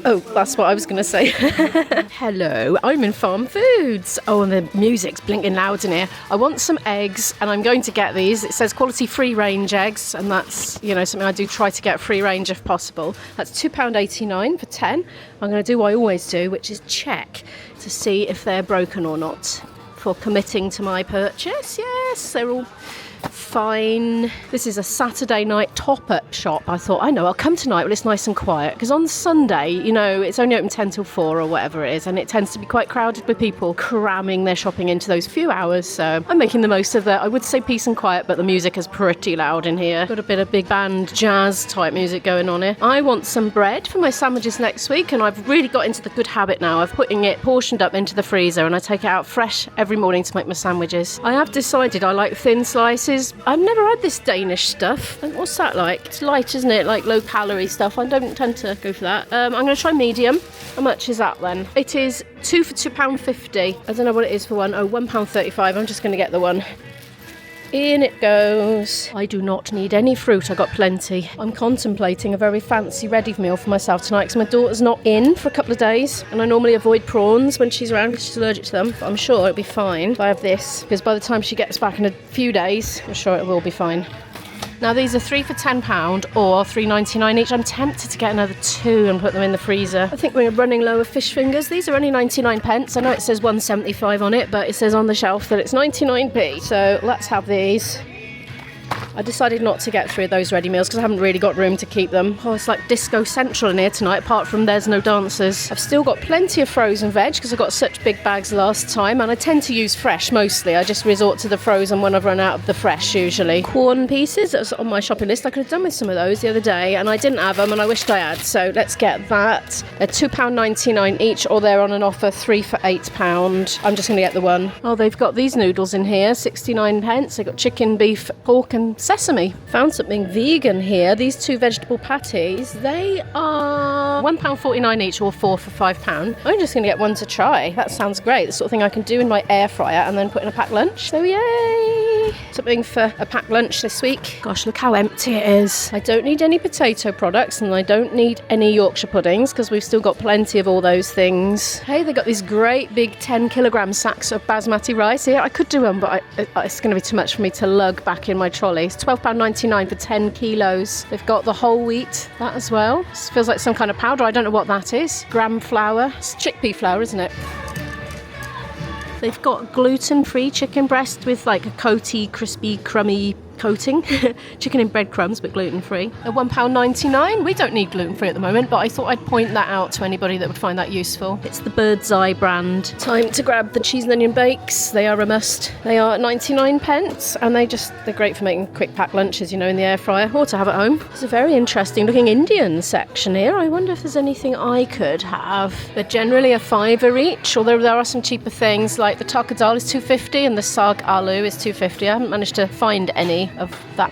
Oh, that's what I was going to say. Hello, I'm in Farm Foods. Oh, and the music's blinking loud in here. I want some eggs, and I'm going to get these. It says quality free-range eggs, and that's, you know, something I do try to get free range if possible. That's £2.89 for 10. I'm going to do what I always do, which is check to see if they're broken or not for committing to my purchase. Yes, they're all fine. This is a Saturday night top-up shop. I thought, I know, I'll come tonight when it's nice and quiet, because on Sunday, you know, it's only open 10 till 4 or whatever it is, and it tends to be quite crowded with people cramming their shopping into those few hours. So I'm making the most of that. I would say peace and quiet, but the music is pretty loud in here. Got a bit of big band jazz type music going on here. I want some bread for my sandwiches next week, and I've really got into the good habit now of putting it portioned up into the freezer, and I take it out fresh every morning to make my sandwiches. I have decided I like thin slices. I've never had this Danish stuff. What's that like? It's light, isn't it? Like low calorie stuff. I don't tend to go for that. I'm going to try medium. How much is that then? It is 2 for £2.50. I don't know what it is for one. Oh, £1.35. I'm just going to get the one. In it goes. I do not need any fruit. I got plenty. I'm contemplating a very fancy ready meal for myself tonight because my daughter's not in for a couple of days, and I normally avoid prawns when she's around because she's allergic to them. But I'm sure it'll be fine if I have this, because by the time she gets back in a few days, I'm sure it will be fine. Now these are 3 for £10 or £3.99 each. I'm tempted to get another 2 and put them in the freezer. I think we're running low of fish fingers. These are only 99 pence. I know it says 1.75 on it, but it says on the shelf that it's 99p. So let's have these. I decided not to get 3 of those ready meals because I haven't really got room to keep them. Oh, it's like disco central in here tonight, apart from there's no dancers. I've still got plenty of frozen veg because I got such big bags last time, and I tend to use fresh mostly. I just resort to the frozen when I've run out of the fresh usually. Corn pieces, that was on my shopping list. I could have done with some of those the other day and I didn't have them, and I wished I had. So let's get that. They're £2.99 each, or they're on an offer 3 for £8. I'm just going to get the one. Oh, they've got these noodles in here, 69 pence. They've got chicken, beef, pork and sesame. Found something vegan here. These 2 vegetable patties, they are £1.49 each, or 4 for £5. I'm just going to get one to try. That sounds great. The sort of thing I can do in my air fryer and then put in a packed lunch. So yay! Something for a packed lunch this week. Gosh, look how empty it is. I don't need any potato products, and I don't need any Yorkshire puddings because we've still got plenty of all those things. Hey, they got these great big 10-kilogram sacks of basmati rice here. I could do one, but it's going to be too much for me to lug back in my trolley. It's £12.99 for 10 kilos. They've got the whole wheat, that as well. This feels like some kind of powder. I don't know what that is. Gram flour. It's chickpea flour, isn't it? They've got gluten-free chicken breast with like a coaty, crispy, crummy coating. Chicken in breadcrumbs, but gluten-free. At £1.99. We don't need gluten-free at the moment, but I thought I'd point that out to anybody that would find that useful. It's the Bird's Eye brand. Time to grab the cheese and onion bakes. They are a must. They are 99 pence, and they're great for making quick pack lunches, you know, in the air fryer, or to have at home. There's a very interesting looking Indian section here. I wonder if there's anything I could have. They're generally a £5 each, although there are some cheaper things, like the taka dal is £2.50 and the sag aloo is £2.50. I haven't managed to find any of that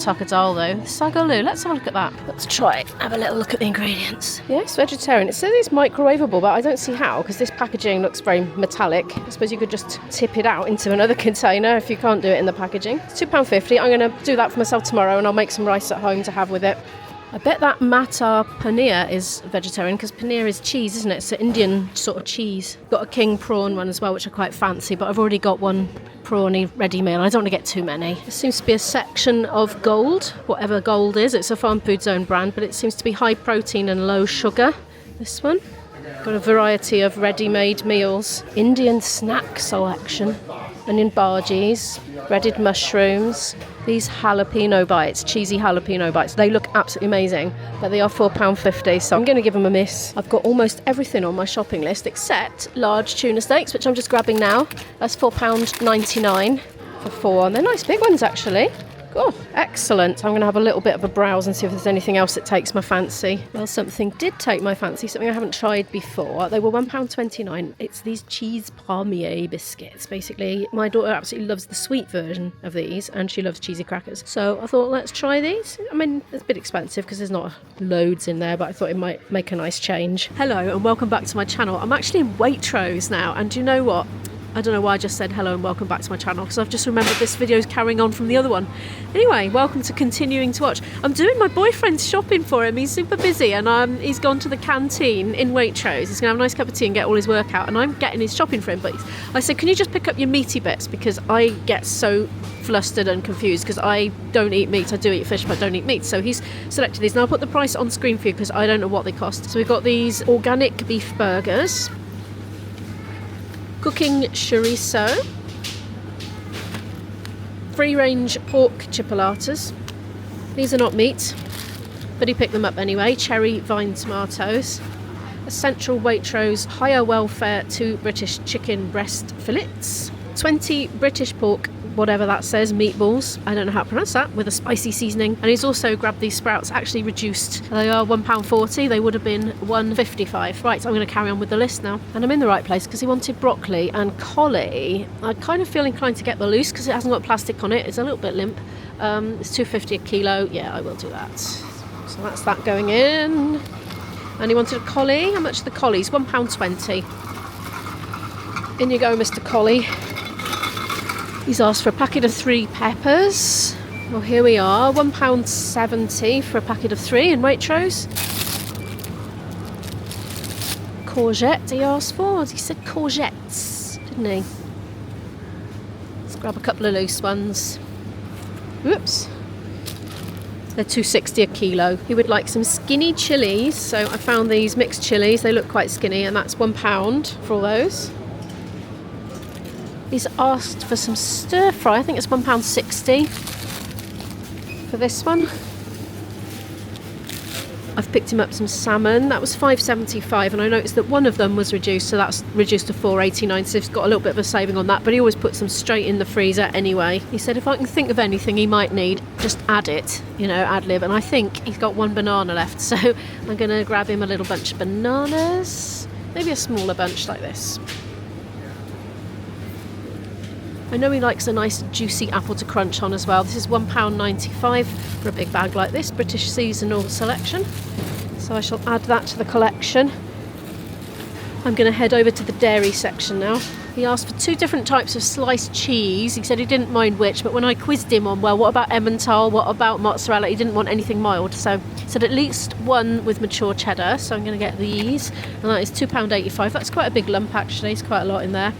taka dal though. Sag aloo, let's have a look at that. Let's try it. Have a little look at the ingredients. Yeah, it's vegetarian. It says it's microwavable, but I don't see how, because this packaging looks very metallic. I suppose you could just tip it out into another container if you can't do it in the packaging. It's £2.50. I'm going to do that for myself tomorrow, and I'll make some rice at home to have with it. I bet that matar paneer is vegetarian, because paneer is cheese, isn't it? It's an Indian sort of cheese. Got a king prawn one as well, which I quite fancy, but I've already got one prawny ready meal. I don't want to get too many. There seems to be a section of Gold, whatever Gold is. It's a Farm Foods own brand, but it seems to be high protein and low sugar. This one. Got a variety of ready-made meals. Indian snack selection. Onion bhajis, breaded mushrooms, these jalapeno bites, cheesy jalapeno bites. They look absolutely amazing, but they are £4.50, so I'm going to give them a miss. I've got almost everything on my shopping list except large tuna steaks, which I'm just grabbing now. That's £4.99 for 4, and they're nice big ones actually. Oh, excellent. I'm going to have a little bit of a browse and see if there's anything else that takes my fancy. Well, something did take my fancy, something I haven't tried before. They were £1.29. It's these cheese palmier biscuits. Basically, my daughter absolutely loves the sweet version of these, and she loves cheesy crackers. So I thought, let's try these. I mean, it's a bit expensive because there's not loads in there, but I thought it might make a nice change. Hello, and welcome back to my channel. I'm actually in Waitrose now, and do you know what? I don't know why I just said hello and welcome back to my channel, because I've just remembered this video is carrying on from the other one. Anyway, welcome to continuing to watch. I'm doing my boyfriend's shopping for him. He's super busy, and he's gone to the canteen in Waitrose. He's going to have a nice cup of tea and get all his work out, and I'm getting his shopping for him. But I said, can you just pick up your meaty bits, because I get so flustered and confused because I don't eat meat. I do eat fish but don't eat meat. So he's selected these. Now I'll put the price on screen for you because I don't know what they cost. So we've got these organic beef burgers, cooking chorizo, free range pork chipolatas. These are not meat, but he picked them up anyway. Cherry vine tomatoes, essential Waitrose higher welfare 2 British chicken breast fillets, 20 British pork, whatever that says, meatballs, I don't know how to pronounce that, with a spicy seasoning. And he's also grabbed these sprouts, actually reduced. They are £1.40, they would have been £1.55. Right, so I'm going to carry on with the list now. And I'm in the right place because he wanted broccoli and collie. I kind of feel inclined to get the loose because it hasn't got plastic on it. It's a little bit limp. It's £2.50 a kilo. Yeah, I will do that. So that's that going in. And he wanted a collie. How much are the collies? £1.20. In you go, Mr. Collie. He's asked for a packet of 3 peppers. Well, here we are, £1.70 for a packet of 3 in Waitrose. Courgette he asked for. He said courgettes, didn't he? Let's grab a couple of loose ones. Whoops. They're £2.60 a kilo. He would like some skinny chilies. So I found these mixed chilies. They look quite skinny, and that's £1 for all those. He's asked for some stir fry. I think it's £1.60 for this one. I've picked him up some salmon. That was £5.75, and I noticed that one of them was reduced, so that's reduced to £4.89. So he's got a little bit of a saving on that, but he always puts them straight in the freezer anyway. He said if I can think of anything he might need, just add it, you know, ad lib. And I think he's got 1 banana left, so I'm going to grab him a little bunch of bananas, maybe a smaller bunch like this. I know he likes a nice juicy apple to crunch on as well. This is £1.95 for a big bag like this, British seasonal selection. So I shall add that to the collection. I'm going to head over to the dairy section now. He asked for 2 different types of sliced cheese. He said he didn't mind which, but when I quizzed him on, well, what about Emmental, what about mozzarella, he didn't want anything mild. So he said at least one with mature cheddar, so I'm going to get these. And that is £2.85. That's quite a big lump actually, it's quite a lot in there.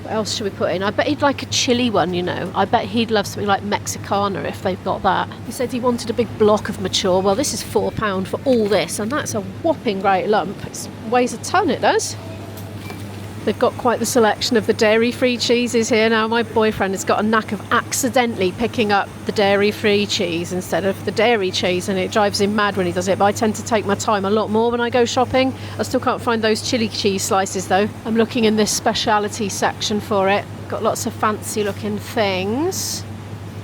What else should we put in? I bet he'd like a chili one, you know. I bet he'd love something like Mexicana if they've got that. He said he wanted a big block of mature. Well, this is £4 for all this, and that's a whopping great lump. It weighs a ton, it does. They've got quite the selection of the dairy-free cheeses here now. My boyfriend has got a knack of accidentally picking up the dairy-free cheese instead of the dairy cheese, and it drives him mad when he does it. But I tend to take my time a lot more when I go shopping. I still can't find those chili cheese slices though. I'm looking in this speciality section for it. Got lots of fancy looking things.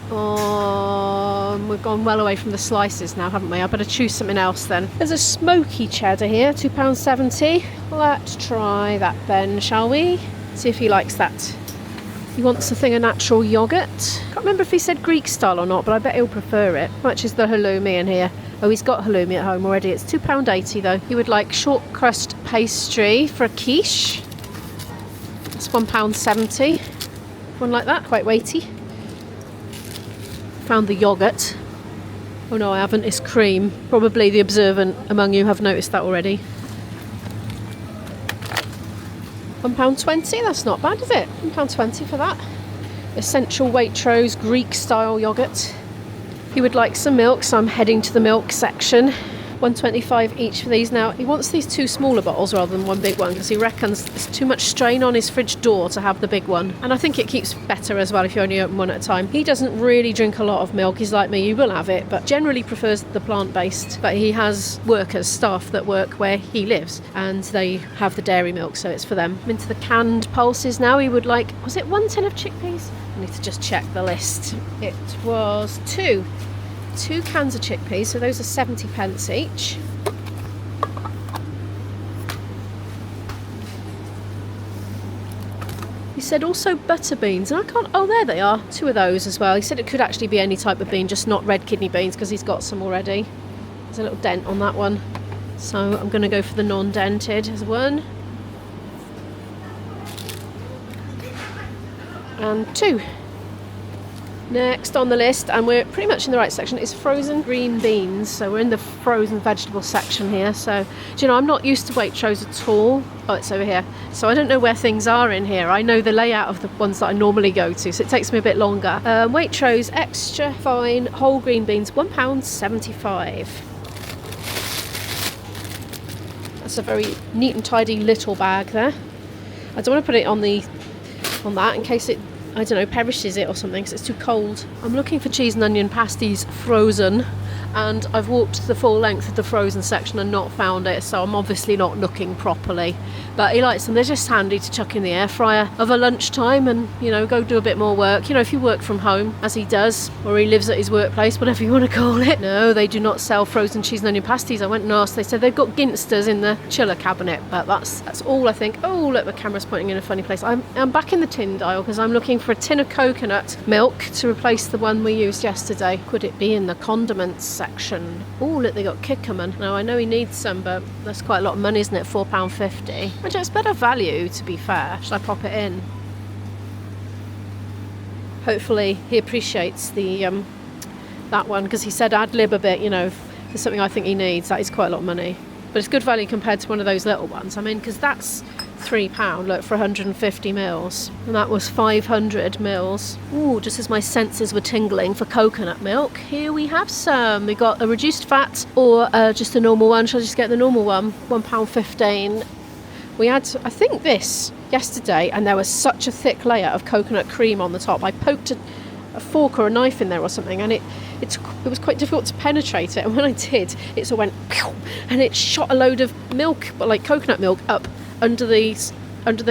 We've gone well away from the slices now, haven't we? I better choose something else then. There's a smoky cheddar here, £2.70. Let's try that then, shall we? See if he likes that. He wants a thing of natural yoghurt. Can't remember if he said Greek style or not, but I bet he'll prefer it. How much is the halloumi in here? Oh, he's got halloumi at home already. It's £2.80 though. He would like short crust pastry for a quiche. That's £1.70. One like that, quite weighty. Found the yoghurt. Oh no, I haven't. It's cream. Probably the observant among you have noticed that already. £1.20. That's not bad, is it? £1.20 for that. Essential Waitrose Greek style yoghurt. He would like some milk, so I'm heading to the milk section. £1.25 each for these. Now he wants these 2 smaller bottles rather than one big one because he reckons it's too much strain on his fridge door to have the big one, and I think it keeps better as well if you only open one at a time. He doesn't really drink a lot of milk. He's like me, he will have it, but generally prefers the plant-based. But he has workers, staff that work where he lives, and they have the dairy milk, so it's for them. I'm into the canned pulses now. He would like, was it 1 tin of chickpeas? I need to just check the list. It was 2 cans of chickpeas, so those are 70p each. He said also butter beans, and I can't, oh there they are, 2 of those as well. He said it could actually be any type of bean, just not red kidney beans because he's got some already. There's a little dent on that one, so I'm going to go for the non-dented as one. and 2. Next on the list, and we're pretty much in the right section, is frozen green beans. So we're in the frozen vegetable section here. So, do you know, I'm not used to Waitrose at all. Oh, it's over here. So I don't know where things are in here. I know the layout of the ones that I normally go to, so it takes me a bit longer. Waitrose extra fine whole green beans, £1.75. That's a very neat and tidy little bag there. I don't want to put it on that in case it, I don't know, perishes it or something because it's too cold. I'm looking for cheese and onion pasties frozen, and I've walked the full length of the frozen section and not found it, so I'm obviously not looking properly. But he likes them. They're just handy to chuck in the air fryer of a lunchtime and, you know, go do a bit more work. You know, if you work from home, as he does, or he lives at his workplace, whatever you want to call it. No, they do not sell frozen cheese and onion pasties. I went and asked. They said they've got Ginsters in the chiller cabinet, but that's all I think. Oh, look, the camera's pointing in a funny place. I'm back in the tin aisle because I'm looking for a tin of coconut milk to replace the one we used yesterday. Could it be in the condiments section? Oh, look, they got Kikkoman. Now, I know he needs some, but that's quite a lot of money, isn't it? £4.50. Which is better value, to be fair. Should I pop it in? Hopefully he appreciates the that one, because he said ad lib a bit, you know, if there's something I think he needs. That is quite a lot of money. But it's good value compared to one of those little ones. I mean, because that's £3, look, for 150 mils, and that was 500 mils. Ooh, just as my senses were tingling for coconut milk, here we have some. We got a reduced fat or just a normal one. Shall I just get the normal one? £1.15. We had, I think, this yesterday, and there was such a thick layer of coconut cream on the top. I poked a fork or a knife in there or something, and it was quite difficult to penetrate it. And when I did, it sort of went pew, and it shot a load of milk, but like coconut milk, up under the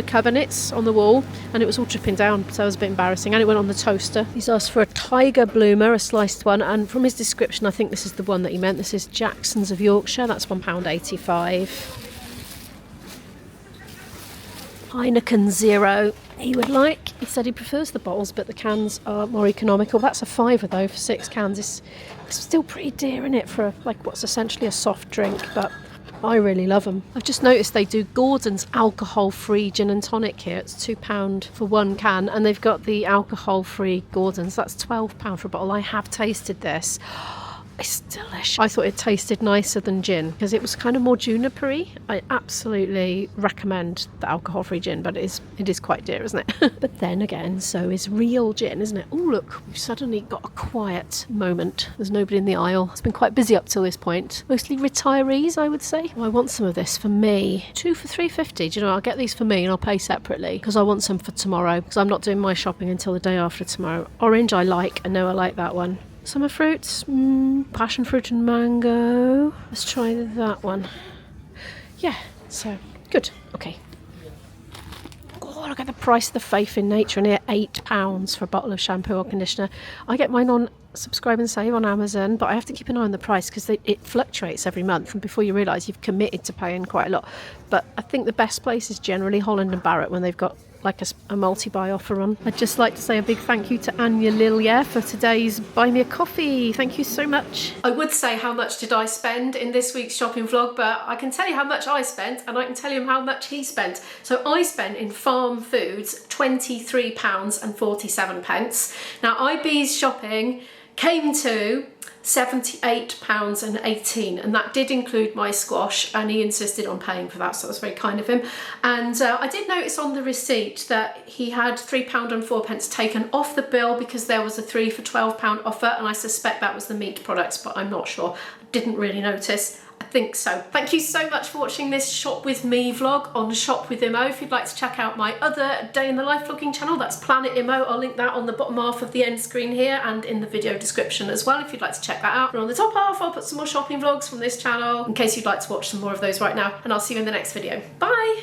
cabinets on the wall, and it was all dripping down, so it was a bit embarrassing. And it went on the toaster. He's asked for a tiger bloomer, a sliced one, and from his description I think this is the one that he meant. This is Jackson's of Yorkshire. That's £1.85. Heineken Zero he would like. He said he prefers the bottles, but the cans are more economical. That's a £5 though for 6 cans. It's still pretty dear, isn't it, for like what's essentially a soft drink, but I really love them. I've just noticed they do Gordon's alcohol-free gin and tonic here. It's £2 for 1 can, and they've got the alcohol-free Gordon's. That's £12 for a bottle. I have tasted this. It's delicious. I thought it tasted nicer than gin because it was kind of more juniper-y. I absolutely recommend the alcohol-free gin, but it is quite dear, isn't it? But then again, so is real gin, isn't it? Oh, look, we've suddenly got a quiet moment. There's nobody in the aisle. It's been quite busy up till this point. Mostly retirees, I would say. Oh, I want some of this for me. 2 for £3.50. Do you know, I'll get these for me and I'll pay separately because I want some for tomorrow because I'm not doing my shopping until the day after tomorrow. Orange I like. I know I like that one. Summer fruits, passion fruit and mango. Let's try that one. Yeah, so good. Okay. Oh, look at the price of the Faith in Nature in here. £8 for a bottle of shampoo or conditioner. I get mine on Subscribe and Save on Amazon, but I have to keep an eye on the price because it fluctuates every month, and before you realise you've committed to paying quite a lot. But I think the best place is generally Holland and Barrett when they've got like a multi-buy offer on. I'd just like to say a big thank you to Anya Lilia for today's Buy Me a Coffee. Thank you so much. I would say how much did I spend in this week's shopping vlog, but I can tell you how much I spent and I can tell you how much he spent. So I spent in farm foods £23.47. Now IB's shopping came to £78.18, and that did include my squash, and he insisted on paying for that, so that was very kind of him. And I did notice on the receipt that he had £3.04 taken off the bill because there was a 3 for £12 offer, and I suspect that was the meat products, but I'm not sure. I didn't really notice. I think so. Thank you so much for watching this Shop With Me vlog on Shop With Imo. If you'd like to check out my other day in the life vlogging channel, that's Planet Imo. I'll link that on the bottom half of the end screen here and in the video description as well if you'd like to check that out. And on the top half I'll put some more shopping vlogs from this channel in case you'd like to watch some more of those right now, and I'll see you in the next video. Bye!